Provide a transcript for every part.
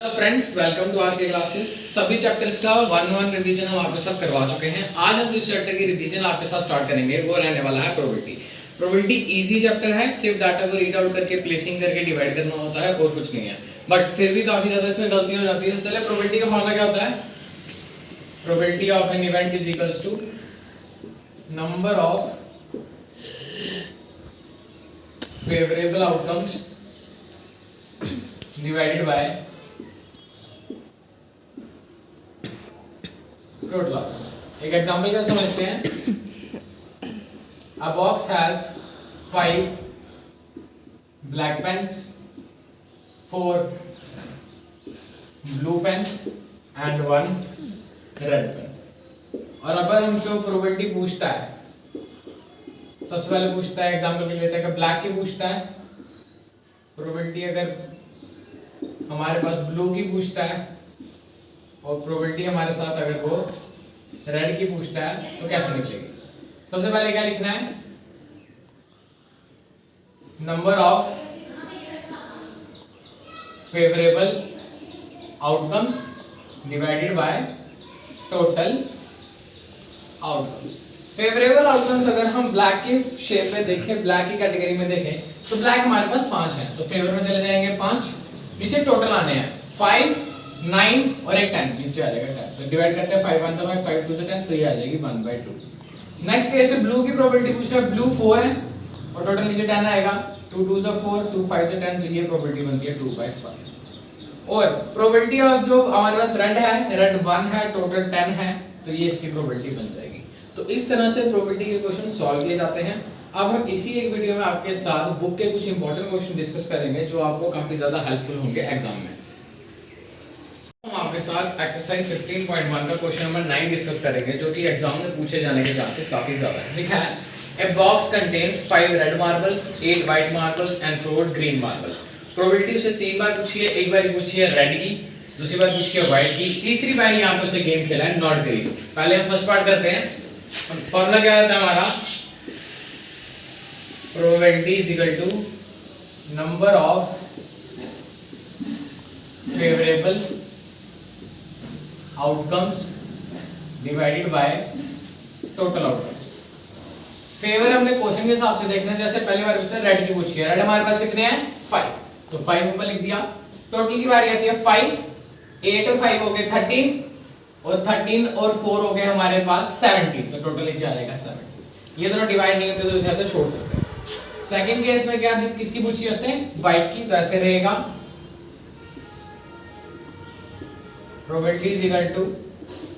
Hello friends, welcome to R K classes. सभी chapters का 1-1 revision हम आपके साथ करवा चुके हैं। आज हम जिस चैप्टर की रिवीजन आपके साथ स्टार्ट करेंगे वो रहने वाला है प्रोबेबिलिटी। प्रोबेबिलिटी इजी चैप्टर है, सिर्फ डाटा को रीड आउट करके प्लेसिंग करके डिवाइड करना होता है और कुछ नहीं है, बट फिर भी काफी ज्यादा इसमें गलती हो जाती है। चलिए, प्रोबेबिलिटी का फॉर्मूला क्या होता है? Probability of an event is equals to number of favourable outcomes divided by total outcome. एक एग्जांपल क्या समझते हैं। A box has 5 black pens, 4 blue pens and 1 red pen। और अगर हमको प्रोबेबिलिटी पूछता है, सबसे पहले पूछता है, एग्जांपल के लिए लेते हैं कि ब्लैक की पूछता है प्रोबेबिलिटी, अगर हमारे पास ब्लू की पूछता है और प्रोबेबिलिटी हमारे साथ अगर वो रेड की पूछता है तो कैसे निकलेगी? सबसे पहले क्या लिखना है? Number of favourable outcomes divided by total outcomes. Favourable outcomes अगर हम ब्लैक की शेप में देखें, ब्लैक की कैटेगरी में देखें, तो ब्लैक हमारे पास 5 है, तो फेवर में चले जाएंगे 5। नीचे टोटल आने हैं 5, 9 और एक 10, नीचे आ जाएगा 10। तो डिवाइड करते हैं 5 1 5 5 2 10, तो ये आ जाएगी 1/2। नेक्स्ट केस में ब्लू की प्रोबेबिलिटी पूछ रहा है, ब्लू 4 है और टोटल नीचे 10 आएगा, 2 2 से 4, 2 5 से 10, तो ये प्रोबेबिलिटी बनती है 2/5। और प्रोबेबिलिटी ऑफ जो हमारे पास रेड है, रेड 1 है, टोटल 10 है, तो ये इसकी प्रोबेबिलिटी बन जाएगी। तो इस तरह से प्रोबेबिलिटी के क्वेश्चन सॉल्व किए जाते हैं। अब हम इसी एक वीडियो में आपके साथ बुक के कुछ इंपॉर्टेंट क्वेश्चन डिस्कस करेंगे जो आपको काफी ज्यादा हेल्पफुल होंगे एग्जाम में। हम आपके साथ एक्सरसाइज 15.1 का क्वेश्चन नंबर 9 डिस्कस करेंगे, जो कि एग्जाम में पूछे जाने के चांसेस काफी ज्यादा है। लिखा है, a box contains 5 red marbles, 8 white marbles and 4 green marbles. Probability उसे 3 बार पूछी है, एक बार पूछी है रेड की, दूसरी बार पूछी है व्हाइट की, तीसरी बार यहाँ पे उसे गेम खेला है नॉट ग्रीन। पहले हम फर्स्ट पार्ट करते हैं। फॉर्मूला क्या आता है हमारा? Probability is equal to number of favourable outcomes divided by total outcomes. Favour हमने क्वेश्चन के हिसाब से देखना है, जैसे पहली बार उसने रेड की पूछी है, रेड हमारे पास कितने हैं? 5, तो 5 ऊपर लिख दिया। टोटल की बारी आती है 5, 8 और 5 हो गए 13, और 13 और 4 हो गए हमारे पास 17, तो टोटल नीचे आ जाएगा 7। ये दोनों डिवाइड नहीं होते तो इसे ऐसे छोड़ सकते हैं। सेकंड केस में क्या किसकी पूछी है उसने? व्हाइट की, तो ऐसे रहेगा probability is equal to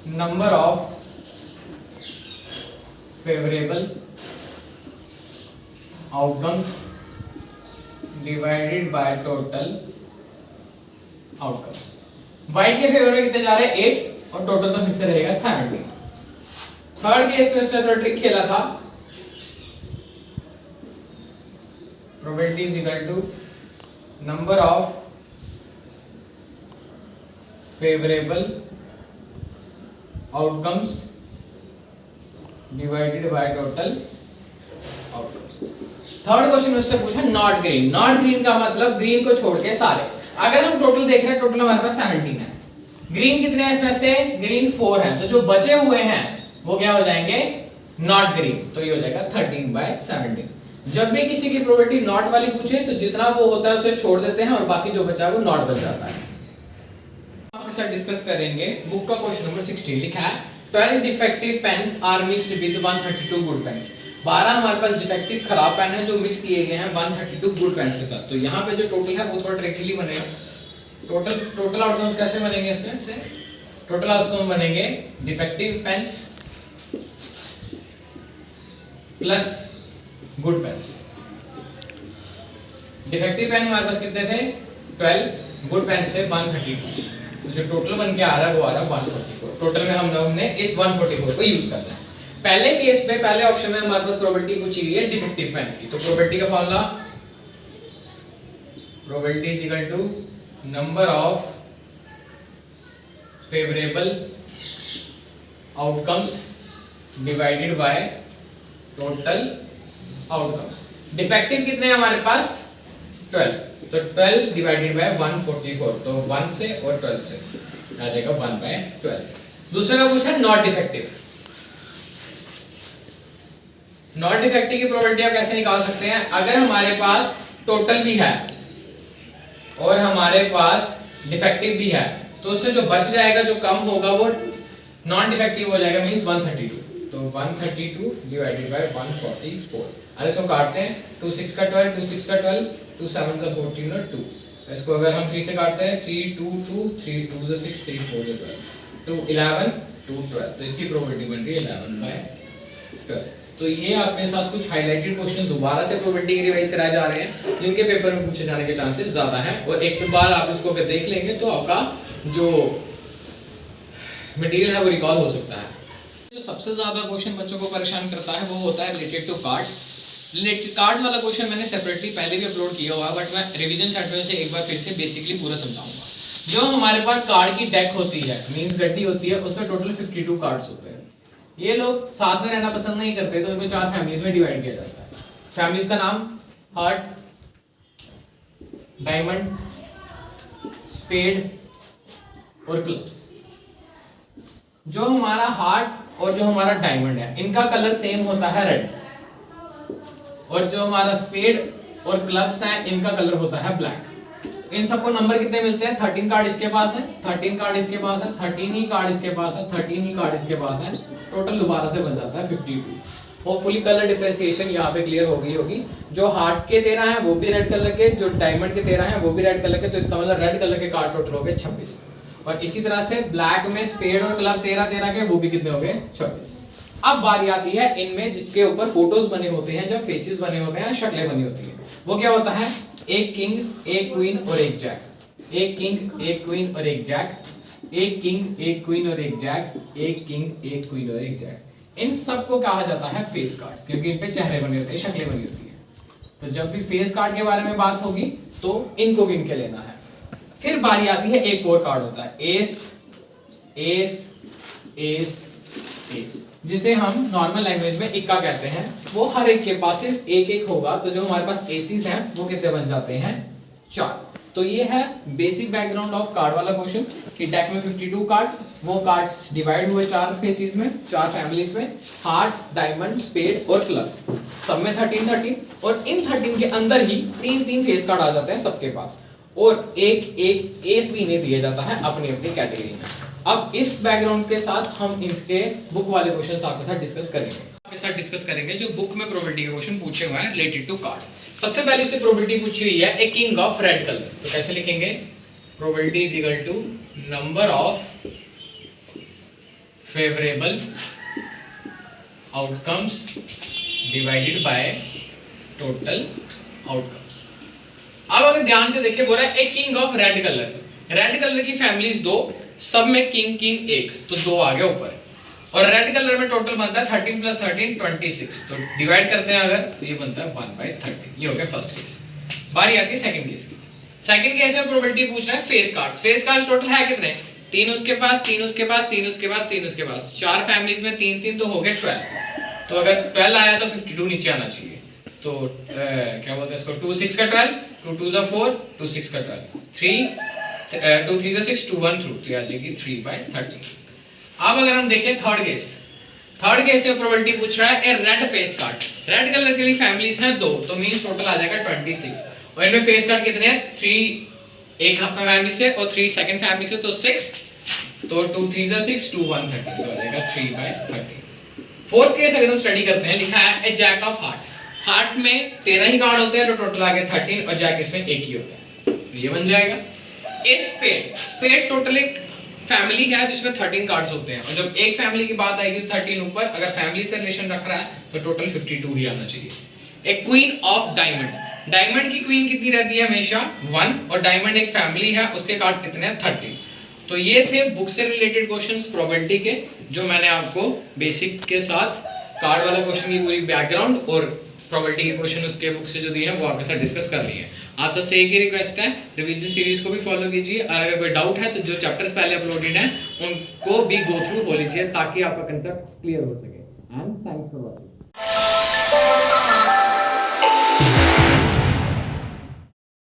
number of favourable outcomes divided by total outcomes. White के फेवर में कितने जा रहे हैं? 8, और टोटल तो फिर से रहेगा 17। थर्ड केस में उसने थोड़ा ट्रिक खेला था। Probability is equal to number of favourable outcomes divided by total outcomes. Third question में उससे पूछा नॉट ग्रीन। नॉट ग्रीन का मतलब ग्रीन को छोड़ के सारे। अगर हम टोटल देख रहे हैं, टोटल हमारे पास 17 है, ग्रीन कितने हैं इसमें से? ग्रीन 4 है, तो जो बचे हुए हैं वो क्या हो जाएंगे? नॉट ग्रीन, तो ये हो जाएगा 13/17। जब भी किसी की प्रोबेबिलिटी नॉट वाली पूछे तो जितना वो होता है उसे छोड़ देते हैं और बाकी जो बचा है वो नॉट बच जाता है। आपके साथ डिस्कस करेंगे बुक का क्वेश्चन नंबर 16। लिखा है, 12 defective pens are mixed with 132 good pens. 12 हमारे पास डिफेक्टिव खराब पेन है जो मिक्स किए गए हैं 132 गुड पेन्स के साथ। तो यहाँ पे जो टोटल है वो थोड़ा ट्रिकली बनेगा। टोटल आउटकम्स कैसे बनेंगे इसमें से? टोटल आउटकम बनेंगे defective pens plus good pens. Defective pen हमारे पास कितने थे? 12, गुड पेन्स थे 132, तो जो टोटल बन के आ रहा है वो आ रहा है 144। टोटल में हमने इस 144 को यूज करना है। पहले केस में, पहले ऑप्शन में हमारे पास प्रोबेबिलिटी पूछी गई है डिफेक्टिव पेन्स की, तो प्रोबेबिलिटी का formula probability is equal to number of favourable outcomes divided by total outcomes. Defective कितने हैं हमारे पास? 12। तो 12 डिवाइडेड बाय 144, तो 1 से और 12 से आ जाएगा 1/12। दूसरा का पूछा नॉट डिफेक्टिव। नॉट डिफेक्टिव की प्रोबेबिलिटी आप कैसे निकाल सकते हैं? अगर हमारे पास टोटल भी है और हमारे पास डिफेक्टिव भी है, तो उससे जो बच जाएगा, जो कम होगा, वो नॉन डिफेक्टिव हो जाएगा, मींस 132। तो 132 डिवाइडेड बाय 144। अब इसको काटते हैं, 2 6 का 12, 2 6 का 12, 2 7 का 14 और 2। इसको अगर हम 3 से काटते हैं, 3 2 2, 3 2 6, 3 4 12, 2 11, 2 12, तो इसकी प्रोबेबिलिटी बन रही है 11/12। तो ये आपके साथ कुछ हाइलाइटेड क्वेश्चन दोबारा से प्रोबेबिलिटी की रिवाइज कराए जा रहे हैं, जिनके पेपर में पूछे जाने के चांसेस ज्यादा हैं, और एक बार आप इसको अगर देख लेंगे तो आपका जो मटेरियल है वो रिकॉल हो सकता है। जो सबसे ज्यादा क्वेश्चन बच्चों को परेशान करता है वो होता है related to cards. Related card वाला क्वेश्चन मैंने सेपरेटली पहले भी अपलोड किया हुआ है, बट मैं रिवीजन सेट में से एक बार फिर से बेसिकली पूरा समझाऊंगा। जो हमारे पास कार्ड की डेक होती है, मींस गड्डी होती है, उसमें टोटल 52 कार्ड्स होते हैं। ये लोग साथ में रहना पसंद नहीं करते, तो इनको 4 फैमिलीज में डिवाइड किया जाता है। फैमिलीज का नाम हार्ट, डायमंड, स्पेड और क्लब्स। जो हमारा हार्ट और जो हमारा डायमंड है, इनका कलर सेम होता है रेड, और जो हमारा स्पेड और क्लब्स हैं, इनका कलर होता है ब्लैक। इन सबको नंबर कितने मिलते हैं? 13 कार्ड इसके पास है, 13 कार्ड इसके पास है, 13 ही कार्ड इसके पास है, 13 ही कार्ड इसके पास है, टोटल दोबारा से बन जाता है 52। होपफुली कलर डिफरेंशिएशन यहाँ पे क्लियर हो गई होगी। जो हार्ट के 13 हैं वो भी रेड कलर के, जो डायमंड के 13 हैं वो भी रेड कलर के, तो इसका मतलब रेड कलर के कार्ड टोटल हो गए 26। और इसी तरह से ब्लैक में स्पेड और क्लब 13 के, वो भी कितने हो गए? 26। अब बारी आती है इनमें जिसके ऊपर फोटोज बने होते हैं, जब फेसेस बने होते हैं, शक्लें बनी होती हैं, वो क्या होता है? एक किंग, एक क्वीन और एक जैक, एक किंग, एक क्वीन और एक जैक, एक किंग, एक क्वीन और एक जैक, एक किंग, एक क्वीन और एक जैक। इन सबको कहा जाता है फेस कार्ड्स, क्योंकि इन पे चेहरे बने होते हैं, शक्लें बनी होती हैं। तो जब भी फेस कार्ड के बारे में बात होगी तो इनको गिन के लेना है। फिर बारी आती है एक और कार्ड होता है एस, एस, एस, एस, जिसे हम नॉर्मल लैंग्वेज में इक्का कहते हैं। वो हर एक के पास सिर्फ एक एक होगा, तो जो हमारे पास एसीज हैं वो कितने बन जाते हैं? 4। तो ये है बेसिक बैकग्राउंड ऑफ कार्ड वाला क्वेश्चन कि डेक में 52 कार्ड्स, वो कार्ड्स डिवाइड हुए 4 फेसेस में, 4 फैमिलीज में, हार्ट, डायमंड, स्पेड और क्लब, सब में 13, और इन 13 के अंदर ही 3 फेस कार्ड आ जाते हैं सबके पास, और एक एक एस भी इन्हें दिया जाता है अपनी अपनी कैटेगरी में। अब इस बैकग्राउंड के साथ हम इसके बुक वाले क्वेश्चंस आपके साथ डिस्कस करेंगे जो बुक में प्रोबेबिलिटी के क्वेश्चन पूछे हुए हैं रिलेटेड टू कार्ड्स। सबसे पहले इसकी प्रोबेबिलिटी पूछी हुई है a king of red colour, तो कैसे लिखेंगे? Probability is equal to number of favourable outcomes divided by total outcomes. अब अगर ध्यान से देखिए, बोल रहा है a king of red colour, red colour की फैमिलीज 2, सब में किंग किंग 1, तो 2 आ गया ऊपर, और रेड कलर में टोटल बनता है 13 + 13 26, तो डिवाइड करते हैं अगर, तो ये बनता है 1/13। ये हो गया फर्स्ट केस। बारी आती है सेकंड केस की। सेकंड केस में प्रोबेबिलिटी पूछ रहा है face cards. Face cards total है कितने? 3 उसके पास, 3 उसके पास, 3 उसके पास, 3 उसके पास, 4 फैमिलीज में 3 तो हो गए 12। तो अगर 12 आया तो 52 नीचे आना चाहिए। तो क्या बोलते हैं इसको? 2 6 का 12, 2 2 जा 4, 2 6 का 12, 3 2 3 जा 6, 2 1 थ्रू, तो आ जाएगी 3/13। अब अगर हम देखें थर्ड केस में प्रोबेबिलिटी पूछ रहा है a red face card. Red colour के लिए फैमिलीज हैं 2, तो मींस टोटल आ जाएगा 26, और इनमें फेस कार्ड कितने हैं? 3 एक फैमिली से और 3 सेकंड फैमिली से, तो 6, तो 2 3 जा 6, 2 1 30, तो आ जाएगा 3/13। फोर्थ केस अगर हम स्टडी करते हैं, लिखा है ए जैक ऑफ हार्ट। हार्ट में 13 ही कार्ड होते हैं, तो टोटल आ गया 13, और जैक इसमें एक ही होता है, तो ये बन जाएगा। ए स्पेड टोटल एक फैमिली है जिसमें 13 कार्ड्स होते हैं, और जब एक फैमिली की बात आएगी 13 ऊपर, अगर फैमिली से रिलेशन रख रहा है तो टोटल 52 ही आना चाहिए। एक क्वीन ऑफ डायमंड, डायमंड की क्वीन कितनी रहती है? हमेशा 1, और डायमंड एक फैमिली है, उसके कार्ड्स कितने हैं? 13। तो ये थे बुक से रिलेटेड क्वेश्चंस प्रोबेबिलिटी के, जो मैंने आपको बेसिक के साथ कार्ड वाला क्वेश्चन की पूरी बैकग्राउंड और प्रोबेबिलिटी के क्वेश्चन उसके बुक से जो दिए हैं वो आपके साथ डिस्कस कर लिए हैं। आप सबसे एक ही रिक्वेस्ट है, रिवीजन सीरीज को भी फॉलो कीजिए, और अगर कोई डाउट है तो जो चैप्टर्स पहले अपलोडेड हैं उनको भी गो थ्रू हो लीजिए, ताकि आपका कंसेप्ट क्लियर हो सके। And thanks for watching.